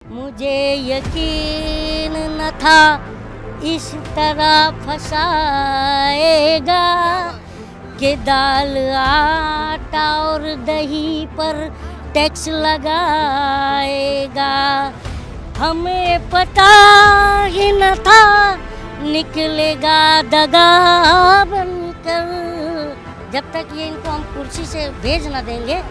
मुझे यकीन न था इस तरह फंसाएगा कि दाल आटा और दही पर टैक्स लगाएगा। हमें पता ही न था निकलेगा दगा बनकर। जब तक ये इनको हम कुर्सी से भेज न देंगे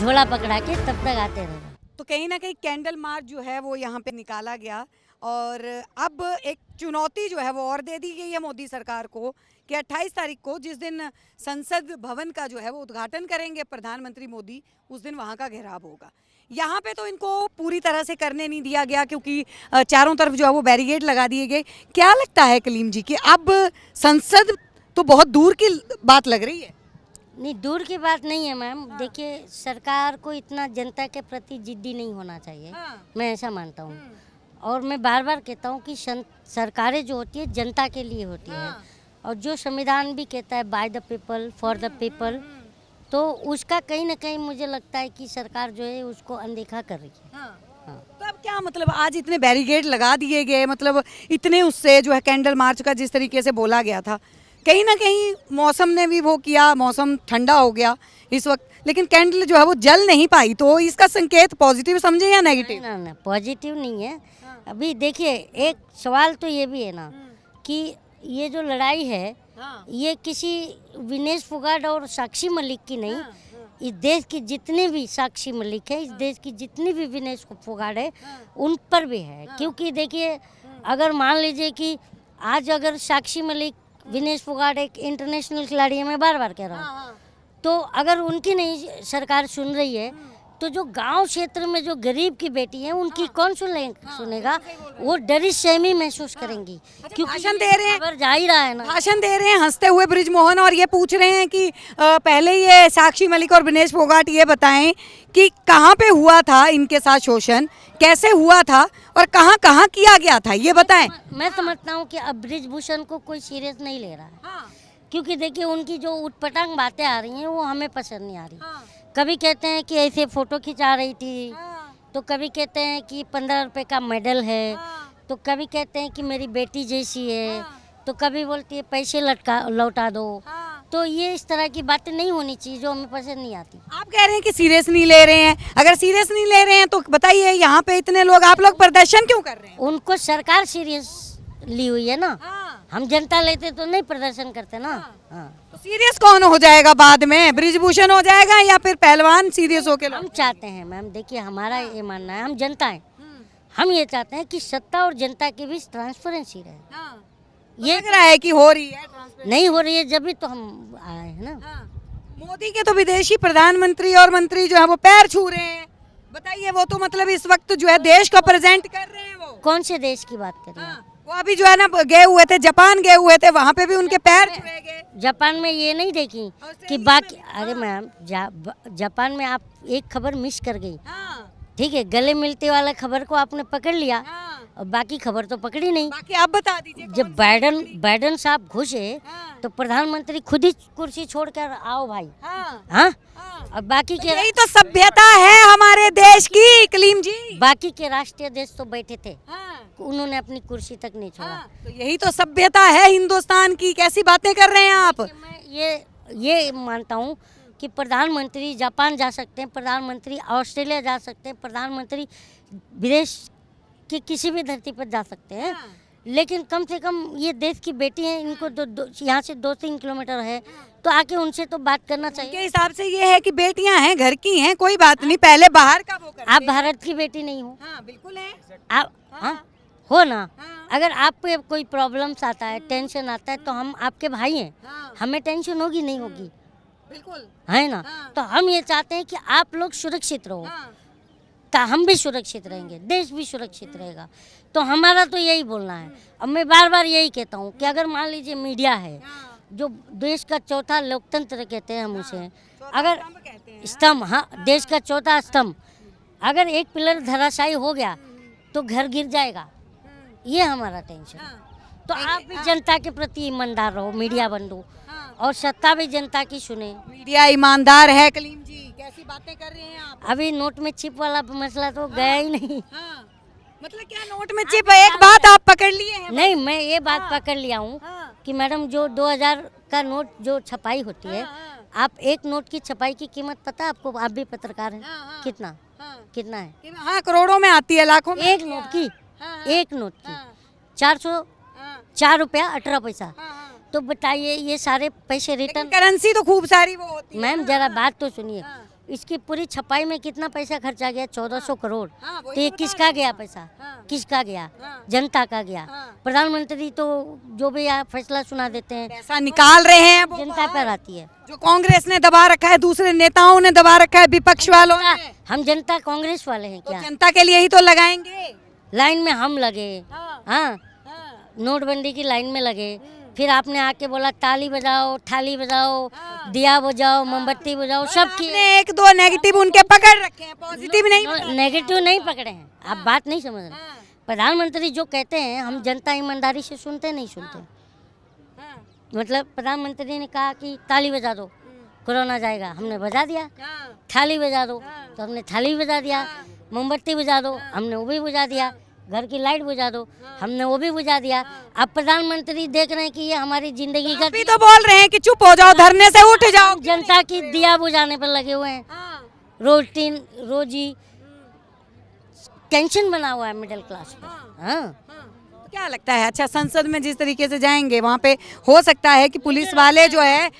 झोला पकड़ा के, तब तक आते रहेंगे। तो कहीं ना कहीं कैंडल मार्च जो है वो यहाँ पे निकाला गया और अब एक चुनौती जो है वो और दे दी गई है मोदी सरकार को कि 28 तारीख को जिस दिन संसद भवन का जो है वो उद्घाटन करेंगे प्रधानमंत्री मोदी, उस दिन वहाँ का घेराव होगा। यहाँ पे तो इनको पूरी तरह से करने नहीं दिया गया क्योंकि चारों तरफ जो है वो बैरिकेड लगा दिए गए। क्या लगता है कलीम जी कि अब संसद तो बहुत दूर की बात लग रही है? नहीं, दूर की बात नहीं है मैम। देखिए, सरकार को इतना जनता के प्रति जिद्दी नहीं होना चाहिए। मैं ऐसा मानता हूँ। और मैं बार बार कहता हूँ कि सरकारें जो होती है जनता के लिए होती है, और जो संविधान भी कहता है by the people for the people, तो उसका कहीं ना कहीं मुझे लगता है कि सरकार जो है उसको अनदेखा कर रही है। तो अब क्या मतलब आज इतने बैरिकेड लगा दिए गए, मतलब इतने उससे जो है कैंडल मार्च का जिस तरीके से बोला गया था, कहीं ना कहीं मौसम ने भी वो किया, मौसम ठंडा हो गया इस वक्त, लेकिन कैंडल जो है वो जल नहीं पाई। तो इसका संकेत पॉजिटिव समझे या नेगेटिव? ना, पॉजिटिव नहीं है। अभी देखिए, एक सवाल तो ये भी है ना कि ये जो लड़ाई है ये किसी विनेश फोगाट और साक्षी मलिक की नहीं। इस देश की जितने भी साक्षी मलिक है, इस देश की जितनी भी विनेश फोगाट है, उन पर भी है। क्योंकि देखिए, अगर मान लीजिए कि आज अगर साक्षी मलिक, विनेश फोगाट एक इंटरनेशनल खिलाड़ी है, मैं बार बार कह रहा हूँ, तो अगर उनकी नहीं सरकार सुन रही है, तो जो गांव क्षेत्र में जो गरीब की बेटी है उनकी कौन सुनेगा? वो डरी सहमी महसूस करेंगी क्योंकि भाषण दे रहे हैं, खबर जा ही रहा है ना। भाषण दे रहे हैं हंसते हुए बृजमोहन, और ये पूछ रहे हैं कि पहले ये साक्षी मलिक और विनेश फोगाट ये बताएं कि कहाँ पे हुआ था इनके साथ शोषण, कैसे हुआ था और कहाँ कहाँ किया गया था, ये बताएं। मैं समझता हूँ कि अब बृजभूषण को कोई सीरियस नहीं ले रहा है। क्योंकि देखिए, उनकी जो उटपटांग बातें आ रही हैं वो हमें पसंद नहीं आ रही। कभी कहते हैं कि ऐसे फोटो खिंचा रही थी, तो कभी कहते हैं कि 15 रुपए का मेडल है, तो कभी कहते हैं कि मेरी बेटी जैसी है, तो कभी बोलती है पैसे लौटा दो। तो ये इस तरह की बातें नहीं होनी चाहिए, जो हमें पसंद नहीं आती। आप कह रहे हैं कि सीरियस नहीं ले रहे हैं, अगर सीरियस नहीं ले रहे हैं तो बताइए यहाँ पे इतने लोग, आप लोग प्रदर्शन क्यों कर रहे हैं? उनको सरकार सीरियस ली हुई है ना। हम जनता लेते तो नहीं प्रदर्शन करते ना। तो सीरियस कौन हो जाएगा बाद में? बृजभूषण हो जाएगा या फिर पहलवान सीरियस होके? हम चाहते हैं मैम, देखिए हमारा ये मानना है, हम जनता है, हम ये चाहते हैं कि सत्ता और जनता के बीच ट्रांसपेरेंसी रहे। ये लग रहा है कि हो रही है, नहीं हो रही है, जब भी तो हम आए हैं ना। मोदी के तो विदेशी प्रधानमंत्री और मंत्री जो है वो पैर छू रहे हैं, बताइए। वो तो मतलब इस वक्त जो है देश को प्रेजेंट कर रहे हैं। वो कौन से देश की बात कर रहे हैं? वो अभी जो है ना गए हुए थे, जापान गए हुए थे, वहाँ पे भी उनके पैर छुए गए। जापान में ये नहीं देखी कि बाकी, अरे मैम जापान में आप एक खबर मिस कर गई। ठीक है, गले मिलते वाला खबर को आपने पकड़ लिया और बाकी खबर तो पकड़ी नहीं। बाकी आप बता दीजिए। जब बाइडन साहब घुसे तो प्रधानमंत्री खुद ही कुर्सी छोड़कर आओ भाई। हाँ, और बाकी के यही तो सभ्यता है हमारे देश की कलीम जी। बाकी के राष्ट्रीय देश तो बैठे थे, उन्होंने अपनी कुर्सी तक नहीं छोड़ा। तो यही तो सभ्यता है हिंदुस्तान की। कैसी बातें कर रहे हैं आप? मैं ये मानता हूँ कि प्रधानमंत्री जापान जा सकते हैं, प्रधानमंत्री ऑस्ट्रेलिया जा सकते हैं, प्रधानमंत्री विदेश की किसी भी धरती पर जा सकते हैं, लेकिन कम से कम ये देश की बेटी हैं, इनको यहाँ से 2-3 किलोमीटर है, तो आके उनसे तो बात करना चाहिए। के हिसाब से ये है कि बेटियां हैं, घर की हैं, कोई बात नहीं, पहले बाहर का वो करते आप भारत की बेटी नहीं हो? बिल्कुल है आप हो ना। अगर आप पे कोई प्रॉब्लम्स आता है, टेंशन आता है, तो हम आपके भाई हैं, हमें टेंशन होगी नहीं होगी? बिल्कुल है ना। तो हम ये चाहते हैं कि आप लोग सुरक्षित रहो, तो हम भी सुरक्षित रहेंगे, देश भी सुरक्षित रहेगा। तो हमारा तो यही बोलना है। अब मैं बार बार यही कहता हूँ कि अगर मान लीजिए मीडिया है, जो देश का चौथा लोकतंत्र कहते हैं हम उसे, अगर स्तंभ, हाँ, देश का चौथा स्तंभ, अगर एक पिलर धराशायी हो गया तो घर गिर जाएगा। ये हमारा टेंशन। तो आप भी जनता के प्रति ईमानदार रहो, मीडिया बंधु, और सत्ता भी जनता की सुने। मीडिया ईमानदार है कलीम जी, कैसी बातें कर रहे हैं आप? अभी नोट में चिप वाला मसला तो गया ही नहीं। मतलब क्या नोट में चिप है? एक बात आप पकड़ लिए हैं? नहीं, मैं ये बात पकड़ लिया हूँ हाँ। कि मैडम जो 2000 का नोट जो छपाई होती है, आप एक नोट की छपाई की कीमत पता है आपको? आप भी पत्रकार हैं, कितना कितना है? हाँ, करोड़ों में आती है, लाखों में एक आती है। नोट की, हाँ, एक नोट की हाँ, 404 रुपया 18 पैसा। हाँ। तो बताइए ये सारे पैसे लेकिन रिटर्न। करेंसी तो खूब सारी वो होती है। मैम जरा बात तो सुनिए, हाँ। इसकी पूरी छपाई में कितना पैसा खर्चा गया? 1400 करोड़। हाँ, वही तो ये तो बता किसका रहे गया हैं। पैसा? हाँ। किसका गया? हाँ। जनता का गया। हाँ। प्रधानमंत्री तो जो भी यहाँ फैसला सुना देते हैं पैसा निकाल रहे हैं वो जनता बाहर। पर आती है। जो कांग्रेस ने दबा रखा है, दूसरे नेताओं ने दबा रखा है, विपक्ष वालों ने। हम जनता कांग्रेस वाले हैं तो क्या? जनता के लिए ही तो लगाएंगे। लाइन में हम लगे, हाँ। हाँ, नोटबंदी की लाइन में लगे, फिर आपने आके बोला ताली बजाओ, थाली बजाओ, दिया बजाओ, मोमबत्ती बजाओ, सब किए। आपने एक दो नेगेटिव उनके पकड़ रखे हैं, पॉजिटिव नहीं बताते। नेगेटिव नहीं पकड़े हैं, आप बात नहीं समझ रहे। प्रधानमंत्री जो कहते हैं हम जनता ईमानदारी से सुनते नहीं सुनते। मतलब प्रधानमंत्री ने कहा कि ताली बजा दो, कोरोना जाएगा, हमने बजा दिया। थाली बजा दो, तो हमने थाली बजा दिया। मोमबत्ती बजा दो, हमने वो भी बुझा दिया। घर की लाइट बुझा दो, हमने वो भी बुझा दिया। अब प्रधानमंत्री देख रहे हैं कि ये हमारी जिंदगी का, अभी तो बोल रहे हैं कि चुप हो जाओ, धरने से उठ जाओ। जनता की दिया बुझाने पर लगे हुए हैं। रोजी टेंशन बना हुआ है मिडिल क्लास पर। हाँ, तो क्या लगता है, अच्छा संसद में जिस तरीके से जाएंगे वहाँ पे हो सकता है कि पुलिस वाले जो है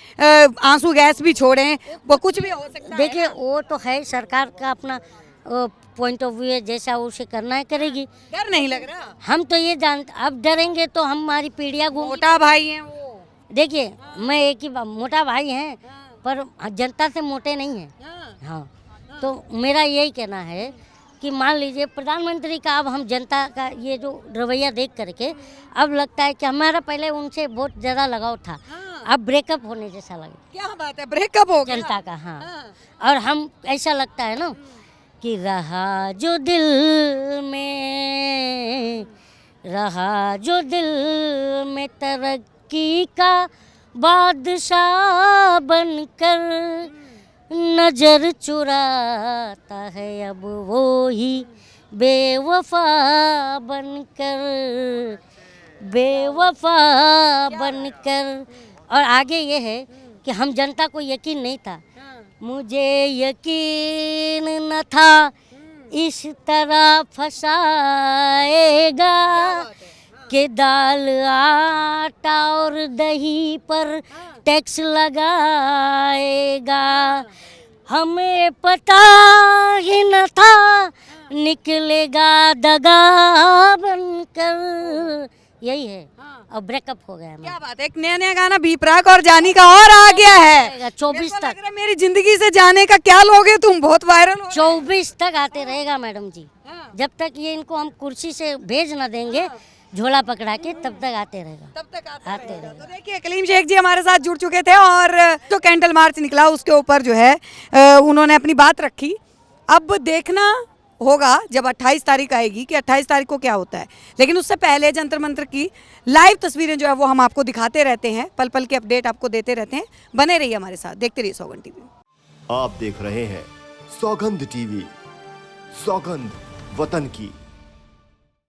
आंसू गैस भी छोड़ें, वो कुछ भी हो सकता है। देखिए वो तो है सरकार का अपना पॉइंट ऑफ व्यू है, जैसा उसे करना है करेगी। डर नहीं लग रहा? हम तो ये जानते, अब डरेंगे तो हमारी पीढ़ियाँ घूम। मोटा भाई है वो। देखिए मैं एक ही मोटा भाई हैं, पर जनता से मोटे नहीं हैं। हाँ, तो मेरा यही कहना है कि मान लीजिए प्रधानमंत्री का, अब हम जनता का ये जो रवैया देख करके अब लगता है कि हमारा पहले उनसे बहुत ज़्यादा लगाव था, अब ब्रेकअप होने जैसा लगे। क्या बात है, ब्रेकअप हो गया जनता का। हाँ, और हम ऐसा लगता है ना कि रहा जो दिल में, रहा जो दिल में तरक्की का बादशाह बनकर, नजर चुराता है अब वो ही बेवफा बनकर, बेवफा बनकर। और आगे ये है कि हम जनता को यकीन नहीं था, मुझे यकीन न था इस तरह फंसाएगा कि दाल आटा और दही पर टैक्स लगाएगा। हमें पता ही न था निकलेगा दगा बनकर। यही है, अब ब्रेकअप हो गया। क्या बात है, एक नया नया गाना बी प्राक और जानी का और आ गया है 24 मेरे को लग तक। रहा है मेरी जिंदगी से जाने का क्या लोगे तुम, बहुत वायरल हो। 24 तक आते रहेगा मैडम जी, जब तक ये इनको हम कुर्सी से भेज ना देंगे झोला पकड़ा के, तब तक आते रहेगा, तब तक आते रहेगा। तो देखिए कलीम शेख जी हमारे साथ जुड़ चुके थे और जो कैंडल मार्च निकला उसके ऊपर जो है उन्होंने अपनी बात रखी। अब देखना होगा जब 28 तारीख आएगी कि 28 तारीख को क्या होता है, लेकिन उससे पहले जंतर मंतर की लाइव तस्वीरें जो है वो हम आपको दिखाते रहते हैं, पल पल के अपडेट आपको देते रहते हैं। बने रहिए हमारे साथ, देखते रहिए सौगंध टीवी। आप देख रहे हैं सौगंध टीवी, सौगंध वतन की।